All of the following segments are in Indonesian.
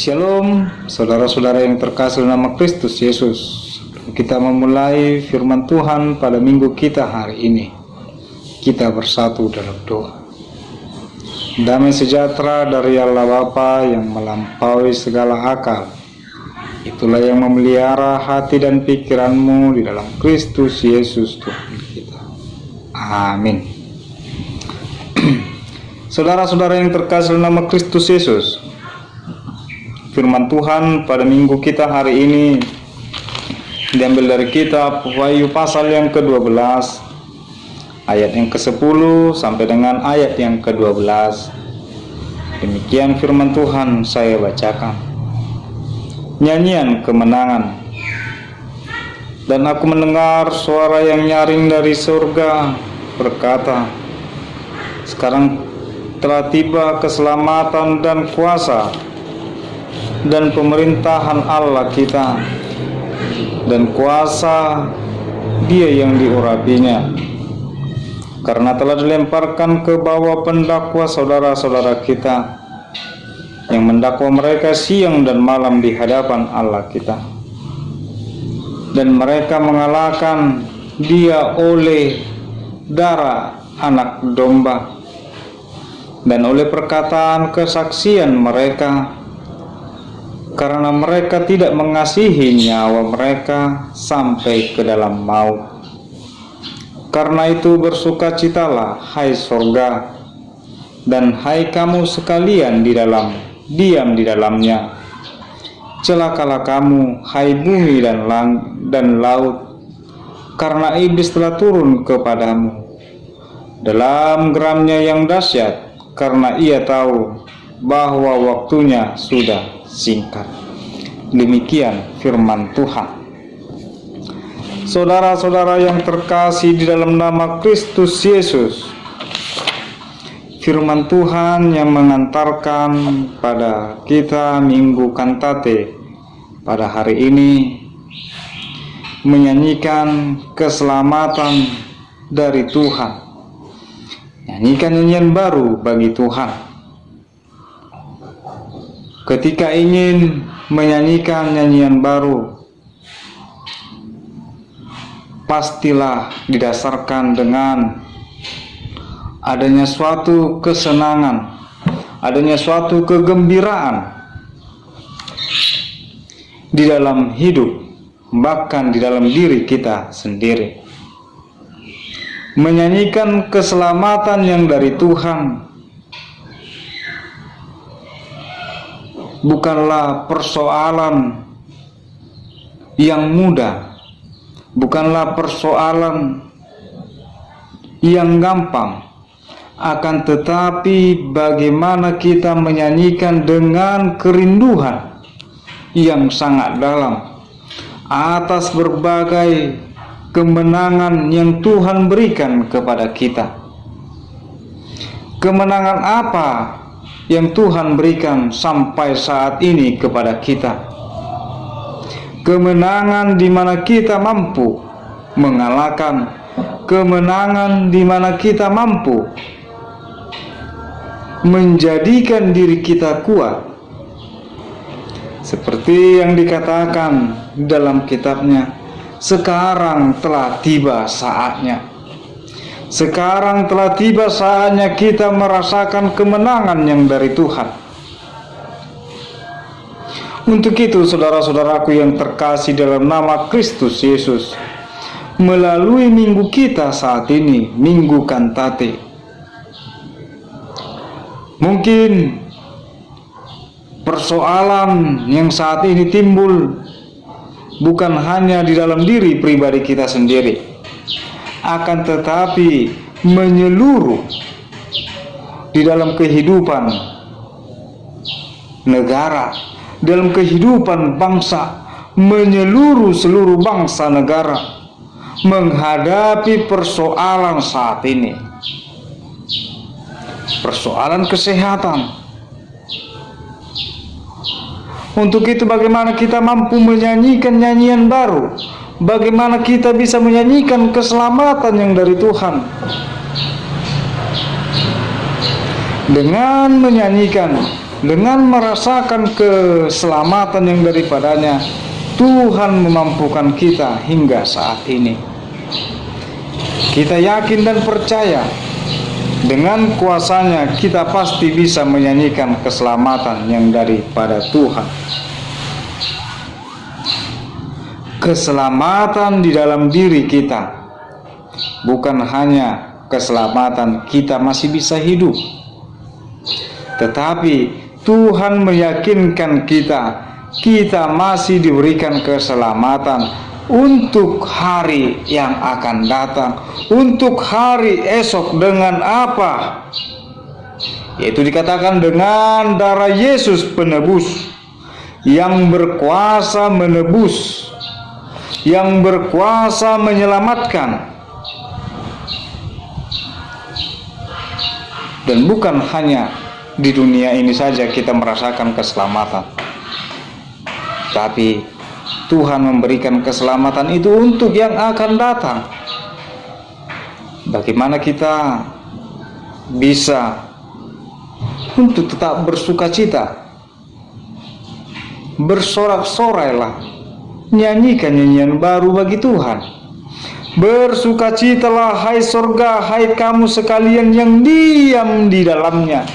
Shalom, saudara-saudara yang terkasih nama Kristus Yesus. Kita memulai firman Tuhan pada minggu kita hari ini. Kita bersatu dalam doa. Damai sejahtera dari Allah Bapa yang melampaui segala akal, itulah yang memelihara hati dan pikiranmu di dalam Kristus Yesus Tuhan kita. Amin. Saudara-saudara yang terkasih nama Kristus Yesus, firman Tuhan pada minggu kita hari ini diambil dari kitab Wahyu pasal yang ke-12 ayat yang ke-10 sampai dengan ayat yang ke-12. Demikian firman Tuhan saya bacakan. Nyanyian kemenangan. Dan aku mendengar suara yang nyaring dari surga berkata, sekarang telah tiba keselamatan dan kuasa dan pemerintahan Allah kita, dan kuasa Dia yang diurapinya, karena telah dilemparkan ke bawah pendakwa saudara-saudara kita yang mendakwa mereka siang dan malam di hadapan Allah kita, dan mereka mengalahkan Dia oleh darah anak domba dan oleh perkataan kesaksian mereka, karena mereka tidak mengasihi nyawa mereka sampai ke dalam maut. Karena itu bersukacitalah, hai sorga, dan hai kamu sekalian diam di dalamnya. Celakalah kamu, hai bumi dan laut, karena iblis telah turun kepadamu dalam geramnya yang dahsyat, karena ia tahu bahwa waktunya sudah singkat. Demikian firman Tuhan. Saudara-saudara yang terkasih di dalam nama Kristus Yesus, firman Tuhan yang mengantarkan pada kita Minggu Kantate pada hari ini menyanyikan keselamatan dari Tuhan, nyanyikan nyanyian baru bagi Tuhan. Ketika ingin menyanyikan nyanyian baru, pastilah didasarkan dengan adanya suatu kesenangan, adanya suatu kegembiraan di dalam hidup, bahkan di dalam diri kita sendiri. Menyanyikan keselamatan yang dari Tuhan bukanlah persoalan yang mudah, bukanlah persoalan yang gampang, akan tetapi bagaimana kita menyanyikan dengan kerinduan yang sangat dalam atas berbagai kemenangan yang Tuhan berikan kepada kita. Kemenangan apa yang Tuhan berikan sampai saat ini kepada kita? Kemenangan di mana kita mampu mengalahkan, kemenangan di mana kita mampu menjadikan diri kita kuat, seperti yang dikatakan dalam kitabnya, sekarang telah tiba saatnya. Sekarang telah tiba saatnya kita merasakan kemenangan yang dari Tuhan. Untuk itu, saudara-saudaraku yang terkasih dalam nama Kristus Yesus, melalui minggu kita saat ini, Minggu Kantate, mungkin persoalan yang saat ini timbul bukan hanya di dalam diri pribadi kita sendiri, akan tetapi menyeluruh di dalam kehidupan negara, dalam kehidupan bangsa, menyeluruh seluruh bangsa negara menghadapi persoalan saat ini. Persoalan kesehatan. Untuk itu bagaimana kita mampu menyanyikan nyanyian baru? Bagaimana kita bisa menyanyikan keselamatan yang dari Tuhan? Dengan menyanyikan dengan merasakan keselamatan yang daripadanya, Tuhan memampukan kita hingga saat ini. Kita yakin dan percaya dengan kuasa-Nya kita pasti bisa menyanyikan keselamatan yang daripada Tuhan. Keselamatan di dalam diri kita, bukan hanya keselamatan kita masih bisa hidup, tetapi Tuhan meyakinkan kita masih diberikan keselamatan untuk hari yang akan datang, untuk hari esok. Dengan apa? Yaitu dikatakan dengan darah Yesus penebus yang berkuasa menebus, yang berkuasa menyelamatkan. Dan bukan hanya di dunia ini saja kita merasakan keselamatan, tapi Tuhan memberikan keselamatan itu untuk yang akan datang. Bagaimana kita bisa untuk tetap bersuka cita? Bersorak-sorailah, nyanyikan nyanyian baru bagi Tuhan. Bersukacitalah hai sorga, hai kamu sekalian yang diam di dalamnya.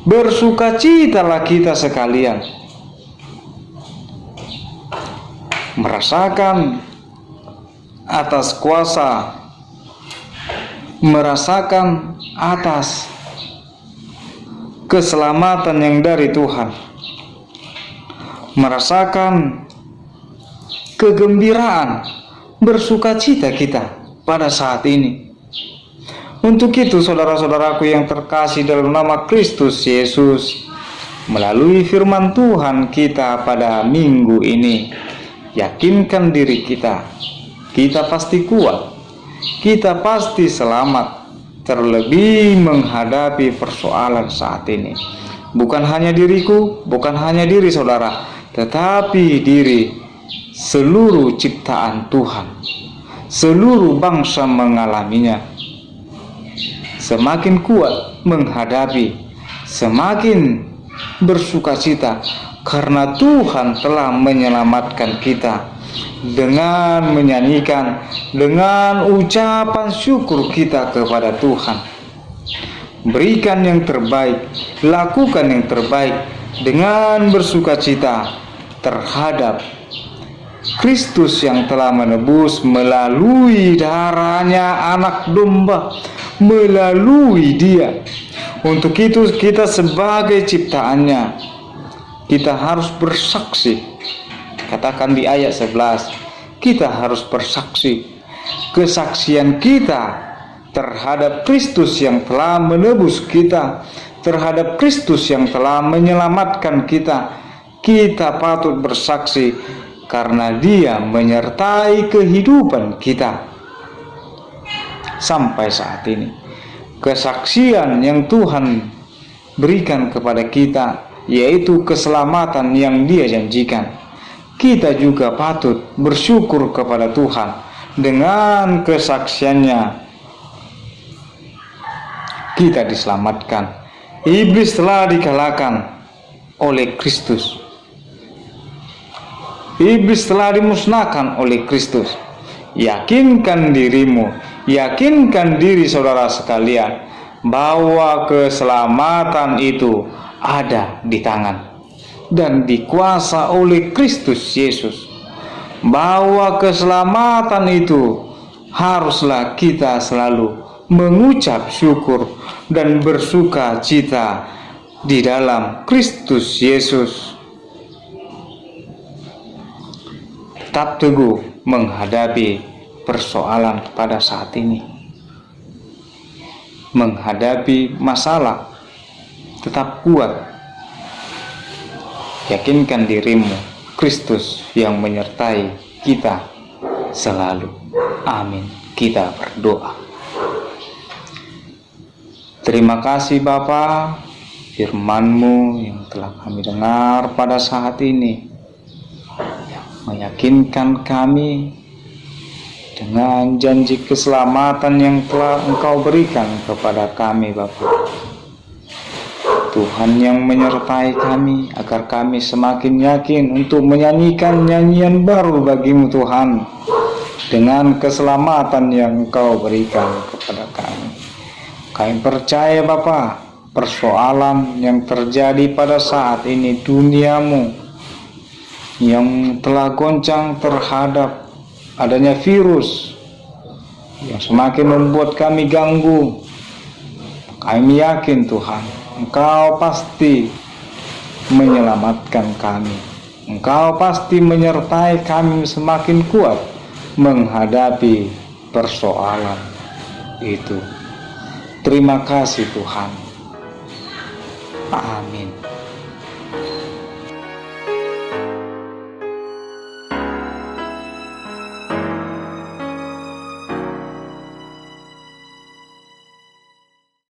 Bersukacitalah kita sekalian, merasakan atas kuasa, merasakan atas keselamatan yang dari Tuhan, merasakan kegembiraan, bersukacita kita pada saat ini. Untuk itu, saudara-saudaraku yang terkasih dalam nama Kristus Yesus, melalui firman Tuhan kita pada minggu ini, yakinkan diri kita pasti kuat, kita pasti selamat, terlebih menghadapi persoalan saat ini. Bukan hanya diriku, bukan hanya diri saudara, tetapi diri seluruh ciptaan Tuhan. Seluruh bangsa mengalaminya. Semakin kuat menghadapi, semakin bersukacita, karena Tuhan telah menyelamatkan kita. Dengan menyanyikan, dengan ucapan syukur kita kepada Tuhan, berikan yang terbaik, lakukan yang terbaik dengan bersukacita terhadap Kristus yang telah menebus melalui darahnya anak domba, melalui Dia. Untuk itu kita sebagai ciptaannya, kita harus bersaksi. Katakan di ayat 11, kita harus bersaksi. Kesaksian kita terhadap Kristus yang telah menebus kita, terhadap Kristus yang telah menyelamatkan kita, kita patut bersaksi karena Dia menyertai kehidupan kita sampai saat ini. Kesaksian yang Tuhan berikan kepada kita, yaitu keselamatan yang Dia janjikan. Kita juga patut bersyukur kepada Tuhan. Dengan kesaksiannya kita diselamatkan. Iblis telah dikalahkan oleh Kristus. Iblis telah dimusnahkan oleh Kristus. Yakinkan dirimu, yakinkan diri saudara sekalian, bahwa keselamatan itu ada di tangan dan dikuasa oleh Kristus Yesus. Bahwa keselamatan itu haruslah kita selalu mengucap syukur dan bersuka cita di dalam Kristus Yesus. Tetap teguh menghadapi persoalan pada saat ini, menghadapi masalah. Tetap kuat. Yakinkan dirimu, Kristus yang menyertai kita selalu. Amin. Kita berdoa. Terima kasih Bapa, firman-Mu yang telah kami dengar pada saat ini, yang meyakinkan kami dengan janji keselamatan yang telah Engkau berikan kepada kami Bapa. Tuhan yang menyertai kami, agar kami semakin yakin untuk menyanyikan nyanyian baru bagimu Tuhan, dengan keselamatan yang Engkau berikan kepada kami. Kami percaya Bapa, persoalan yang terjadi pada saat ini, duniamu yang telah goncang terhadap adanya virus yang semakin membuat kami ganggu, kami yakin Tuhan, Engkau pasti menyelamatkan kami. Engkau pasti menyertai kami semakin kuat menghadapi persoalan itu. Terima kasih Tuhan. Amin.